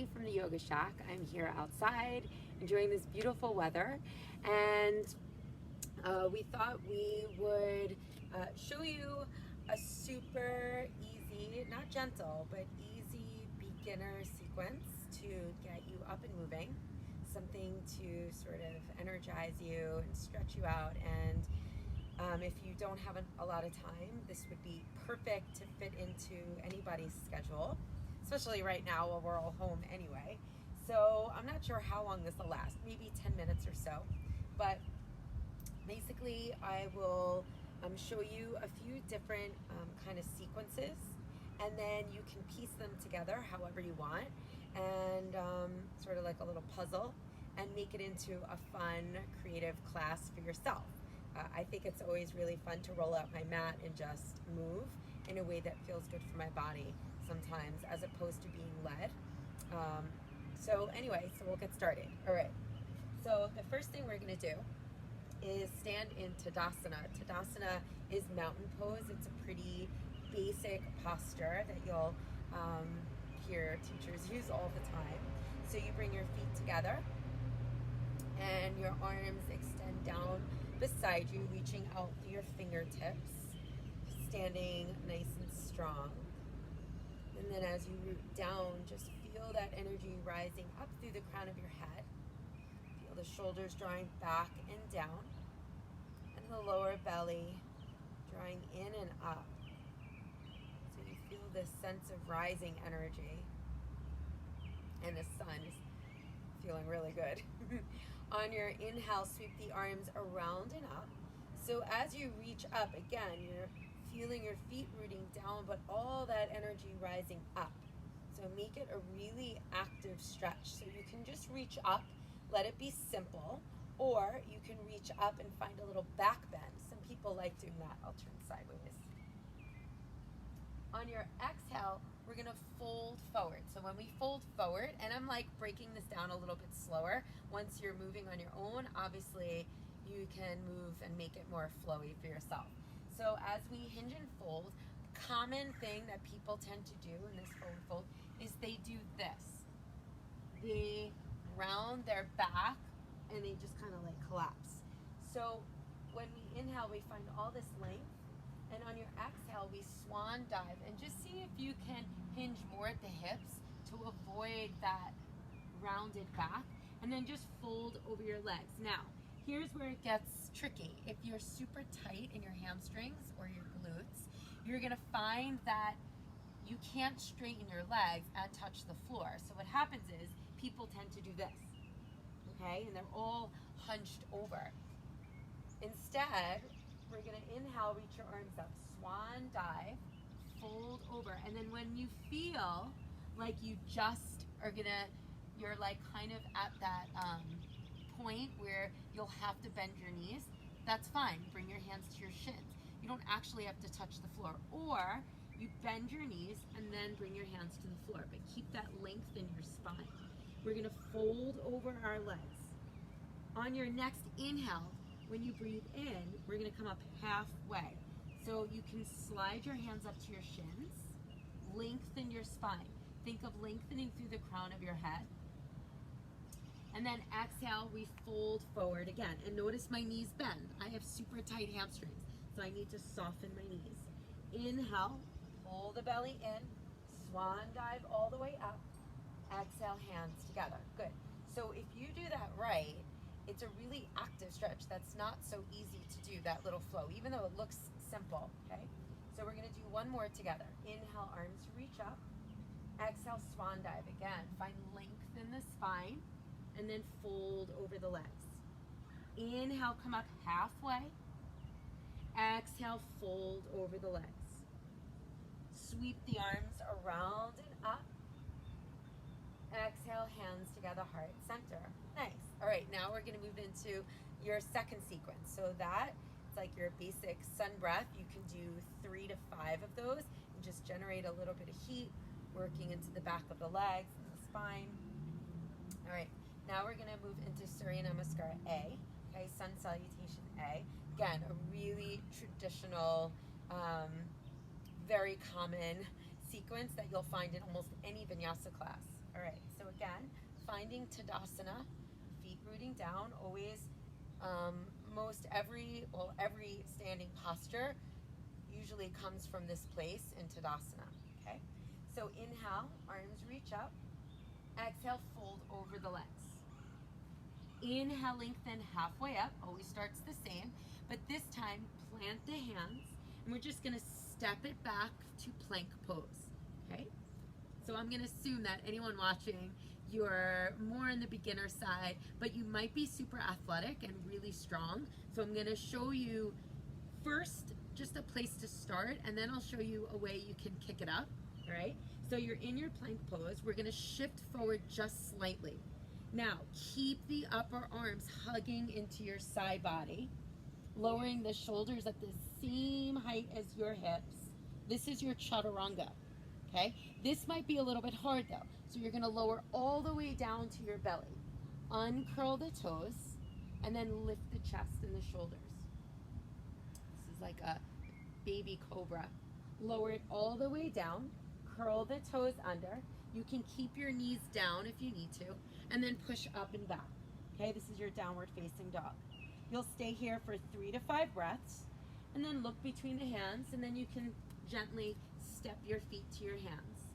Cindy from the Yoga Shack. I'm here outside enjoying this beautiful weather, and we thought we would show you a super easy, not gentle, but easy beginner sequence to get you up and moving, something to sort of energize you and stretch you out. And if you don't have a lot of time, this would be perfect to fit into anybody's schedule, especially right now while we're all home anyway. So I'm not sure how long this will last, maybe 10 minutes or so. But basically, I will show you a few different kind of sequences, and then you can piece them together however you want, and sort of like a little puzzle, and make it into a fun, creative class for yourself. I think it's always really fun to roll out my mat and just move in a way that feels good for my body sometimes, as opposed to being led. So anyway, so we'll get started. All right. So the first thing we're going to do is stand in Tadasana. Tadasana is mountain pose. It's a pretty basic posture that you'll hear teachers use all the time. So you bring your feet together and your arms extend down beside you, reaching out through your fingertips, standing nice and strong. And then as you root down, just feel that energy rising up through the crown of your head. Feel the shoulders drawing back and down, and the lower belly drawing in and up. So you feel this sense of rising energy, and the sun is feeling really good. On your inhale, sweep the arms around and up. So as you reach up, again, you're feeling your feet rooting down, but all that energy rising up. So make it a really active stretch. So you can just reach up, let it be simple, or you can reach up and find a little back bend. Some people like doing that. I'll turn sideways. On your exhale, we're gonna fold forward. So when we fold forward, and I'm like breaking this down a little bit slower, once you're moving on your own, obviously you can move and make it more flowy for yourself. So as we hinge and fold, common thing that people tend to do in this forward fold is they do this. They round their back and they just kind of like collapse. So when we inhale, we find all this length, and on your exhale, we swan dive, and just see if you can hinge more at the hips to avoid that rounded back, and then just fold over your legs. Now, here's where it gets tricky. If you're super tight in your hamstrings or your glutes, you're gonna find that you can't straighten your legs and touch the floor. So what happens is people tend to do this, okay? And they're all hunched over. Instead, we're gonna inhale, reach your arms up, swan dive, fold over. And then when you feel like you just are you're like kind of at that point where you'll have to bend your knees, that's fine. Bring your hands to your shins. You don't actually have to touch the floor. Or you bend your knees and then bring your hands to the floor, but keep that length in your spine. We're gonna fold over our legs. On your next inhale, when you breathe in, we're gonna come up halfway. So you can slide your hands up to your shins, lengthen your spine. Think of lengthening through the crown of your head. And then exhale, we fold forward again. And notice my knees bend. I have super tight hamstrings, so I need to soften my knees. Inhale, pull the belly in, swan dive all the way up. Exhale, hands together. Good. So if you do that right, it's a really active stretch. That's not so easy to do, that little flow, even though it looks simple, okay? So we're gonna do one more together. Inhale, arms reach up. Exhale, swan dive again. Find length in the spine, and then fold over the legs. Inhale, come up halfway. Exhale, fold over the legs. Sweep the arms around and up. Exhale, hands together, heart center. Nice. All right, now we're gonna move into your second sequence. So that, it's like your basic sun breath. You can do 3 to 5 of those and just generate a little bit of heat, working into the back of the legs and the spine. All right, now we're gonna move into Surya Namaskar A, okay, sun salutation A. Again, a really traditional, very common sequence that you'll find in almost any vinyasa class. All right, so Tadasana, feet rooting down, always. Every standing posture usually comes from this place in Tadasana, okay? So inhale, arms reach up. Exhale, fold over the legs. Inhale, lengthen halfway up, always starts the same, but this time plant the hands, and we're just gonna step it back to plank pose, okay? So I'm gonna assume that anyone watching, you're more on the beginner side, but you might be super athletic and really strong. So I'm gonna show you first just a place to start, and then I'll show you a way you can kick it up, all right? So you're in your plank pose. We're gonna shift forward just slightly. Now, keep the upper arms hugging into your side body, lowering the shoulders at the same height as your hips. This is your chaturanga, okay? This might be a little bit hard though. So you're gonna lower all the way down to your belly. Uncurl the toes, and then lift the chest and the shoulders. This is like a baby cobra. Lower it all the way down, curl the toes under. You can keep your knees down if you need to, and then push up and back. Okay, this is your downward facing dog. You'll stay here for 3 to 5 breaths, and then look between the hands, and then you can gently step your feet to your hands.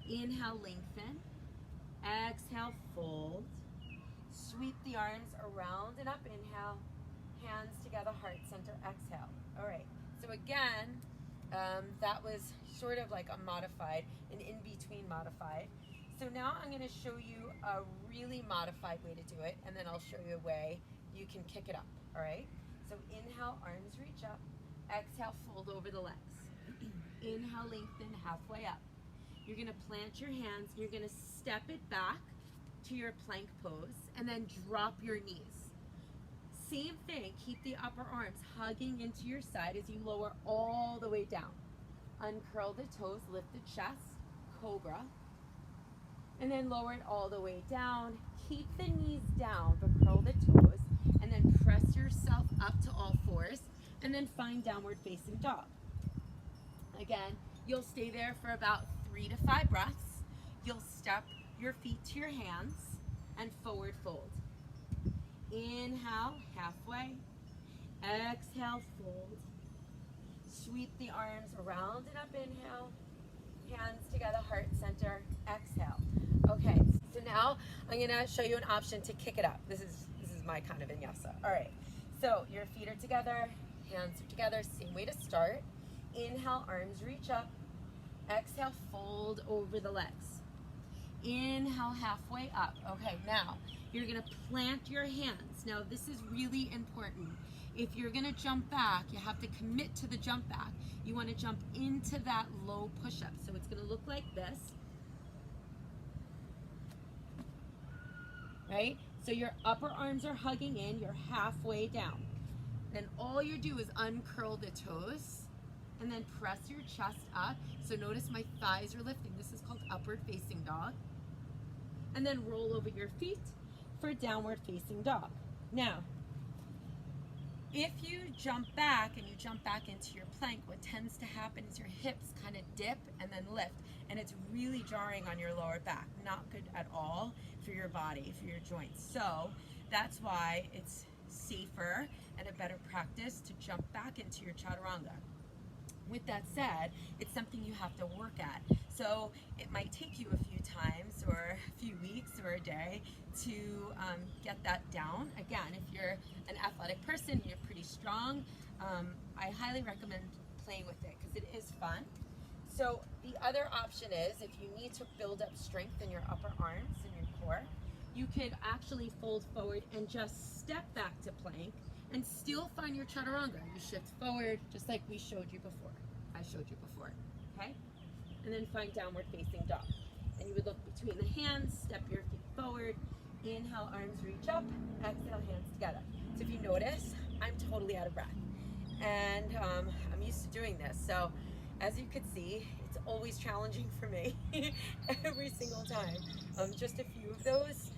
Inhale, lengthen. Exhale, fold. Sweep the arms around and up. Inhale, hands together, heart center, exhale. All right, so again, that was sort of like a modified, an in-between modified. So now I'm gonna show you a really modified way to do it, and then I'll show you a way you can kick it up, all right? So inhale, arms reach up. Exhale, fold over the legs. Inhale, lengthen halfway up. You're gonna plant your hands, you're gonna step it back to your plank pose, and then drop your knees. Same thing, keep the upper arms hugging into your side as you lower all the way down. Uncurl the toes, lift the chest, cobra, and then lower it all the way down. Keep the knees down, but curl the toes, and then press yourself up to all fours, and then find downward facing dog. Again, you'll stay there for about 3 to 5 breaths. You'll step your feet to your hands and forward fold. Inhale, halfway. Exhale, fold. Sweep the arms around and up, inhale. Hands together, heart center, exhale. Okay, so now I'm gonna show you an option to kick it up. This is my kind of vinyasa. All right, so your feet are together, hands are together, same way to start. Inhale, arms reach up. Exhale, fold over the legs. Inhale, halfway up. Okay, now you're gonna plant your hands. Now this is really important. If you're gonna jump back, you have to commit to the jump back. You wanna jump into that low push-up. So it's gonna look like this, right? So your upper arms are hugging in, you're halfway down. Then all you do is uncurl the toes, and then press your chest up. So notice my thighs are lifting. This is called upward facing dog. And then roll over your feet for downward facing dog. Now, if you jump back and you jump back into your plank, what tends to happen is your hips kind of dip and then lift, and it's really jarring on your lower back. Not good at all for your body, for your joints. So that's why it's safer and a better practice to jump back into your chaturanga. With that said, it's something you have to work at. So it might take you a few times or a few weeks or a day to get that down. Again, if you're an athletic person, you're pretty strong, I highly recommend playing with it because it is fun. So the other option is, if you need to build up strength in your upper arms and your core, you could actually fold forward and just step back to plank and still find your chaturanga. You shift forward just like I showed you before, okay? And then find downward facing dog. And you would look between the hands, step your feet forward, inhale, arms reach up, exhale, hands together. So if you notice, I'm totally out of breath. And I'm used to doing this. So as you could see, it's always challenging for me every single time. Just a few of those,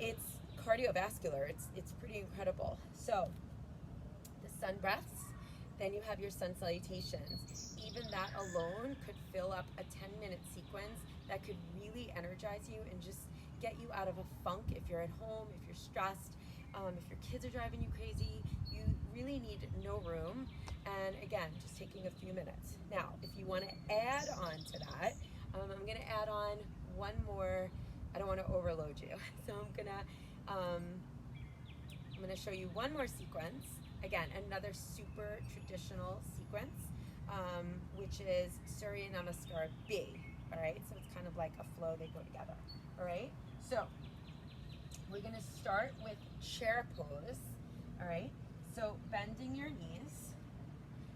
it's cardiovascular, it's pretty incredible. So the sun breaths, then you have your sun salutations. Even that alone could fill up a 10-minute sequence that could really energize you and just get get you out of a funk if you're at home, if you're stressed, if your kids are driving you crazy. You really need no room. And again, just taking a few minutes. Now, if you want to add on to that, I'm going to add on one more. I don't want to overload you, so I'm gonna show you one more sequence. Again, another super traditional sequence, which is Surya Namaskar B. All right, so it's kind of like a flow; they go together. All right, so we're gonna start with chair pose. All right, so bending your knees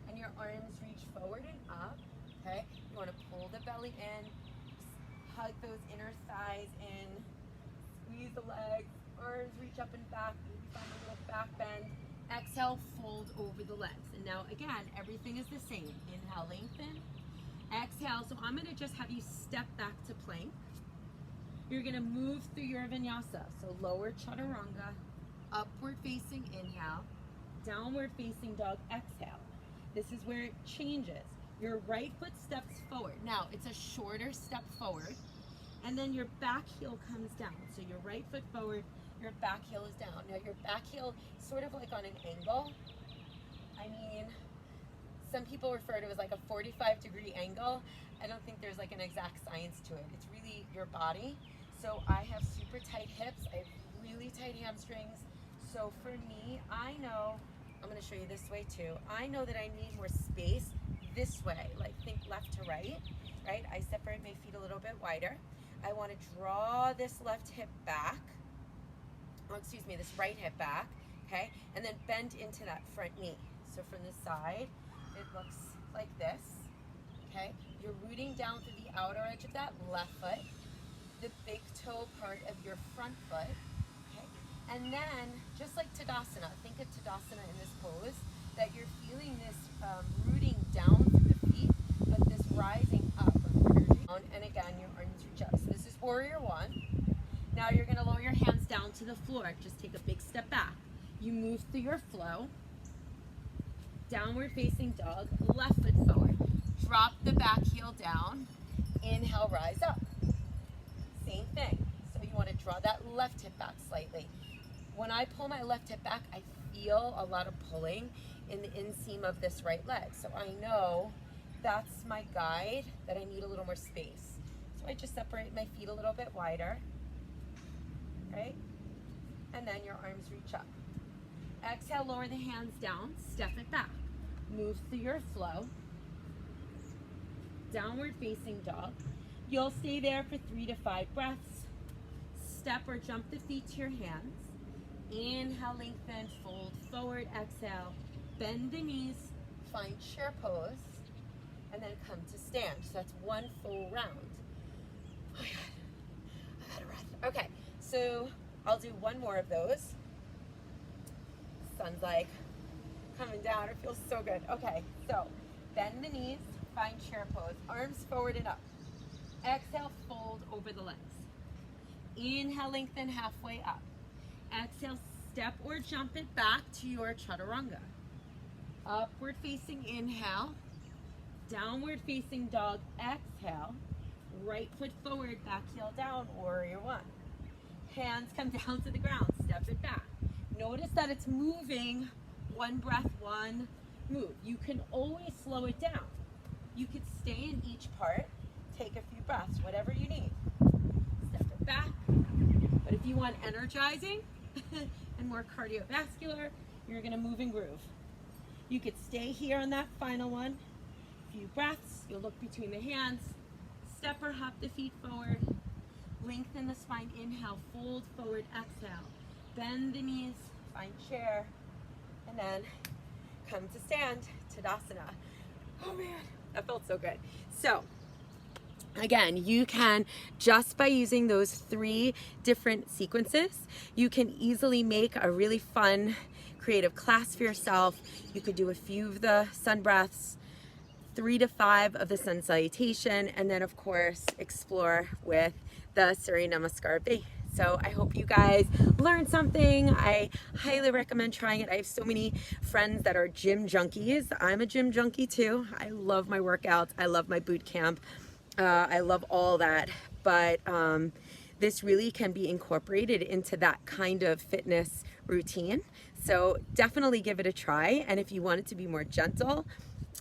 and your arms reach forward and up. Okay, you want to pull the belly in, hug those inner thighs in, squeeze the legs, arms reach up and back, maybe find a little back bend. Exhale, fold over the legs. And now again, everything is the same. Inhale, lengthen. Exhale, so I'm gonna just have you step back to plank. You're gonna move through your vinyasa. So lower chaturanga, upward facing inhale, downward facing dog exhale. This is where it changes. Your right foot steps forward. Now, it's a shorter step forward, and then your back heel comes down. So your right foot forward, your back heel is down. Now, your back heel sort of like on an angle. I mean, some people refer to it as like a 45-degree angle. I don't think there's like an exact science to it. It's really your body. So I have super tight hips. I have really tight hamstrings. So for me, I know, I'm gonna show you this way too. I know that I need more space this way, like think left to right, right? I separate my feet a little bit wider. I want to draw this left hip back, this right hip back, okay? And then bend into that front knee. So from the side, it looks like this, okay? You're rooting down through the outer edge of that left foot, the big toe part of your front foot, okay? And then, just like Tadasana, think of Tadasana in this pose, that you're feeling this rooting down through the feet, but this rising up of energy. And again, your arms reach up. So this is Warrior One. Now you're gonna lower your hands down to the floor. Just take a big step back. You move through your flow. Downward facing dog, left foot forward. Drop the back heel down. Inhale, rise up. Same thing. So you wanna draw that left hip back slightly. When I pull my left hip back, I feel a lot of pulling in the inseam of this right leg. So I know that's my guide that I need a little more space. So I just separate my feet a little bit wider, right? And then your arms reach up. Exhale, lower the hands down, step it back. Move through your flow. Downward facing dog. You'll stay there for 3 to 5 breaths. Step or jump the feet to your hands. Inhale, lengthen, fold forward, exhale. Bend the knees, find chair pose, and then come to stand. So that's one full round. Oh my God, I'm out of breath. Okay, so I'll do one more of those. Sun's like coming down, it feels so good. Okay, so bend the knees, find chair pose, arms forward and up. Exhale, fold over the legs. Inhale, lengthen halfway up. Exhale, step or jump it back to your chaturanga. Upward facing inhale, downward facing dog exhale, right foot forward, back heel down, Warrior One. Hands come down to the ground, step it back. Notice that it's moving, one breath, one move. You can always slow it down. You could stay in each part, take a few breaths, whatever you need. Step it back. But if you want energizing and more cardiovascular, you're gonna move and groove. You could stay here on that final one. A few breaths, you'll look between the hands, step or hop the feet forward, lengthen the spine, inhale, fold forward, exhale, bend the knees, find chair, and then come to stand, Tadasana. Oh man, that felt so good. So, again, you can, just by using those 3 different sequences, you can easily make a really fun, creative class for yourself. You could do a few of the sun breaths, 3 to 5 of the sun salutation, and then of course explore with the Surya Namaskar B. So I hope you guys learned something. I highly recommend trying it. I have so many friends that are gym junkies. I'm a gym junkie too. I love my workouts. I love my boot camp. I love all that. But this really can be incorporated into that kind of fitness routine. So definitely give it a try. And if you want it to be more gentle,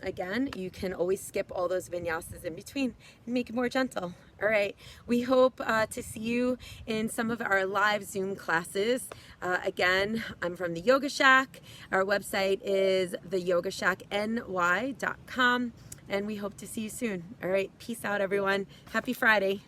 again, you can always skip all those vinyasas in between and make it more gentle. All right, we hope to see you in some of our live Zoom classes. Again, I'm from the Yoga Shack. Our website is theyogashakny.com, and we hope to see you soon. All right, peace out, everyone. Happy Friday.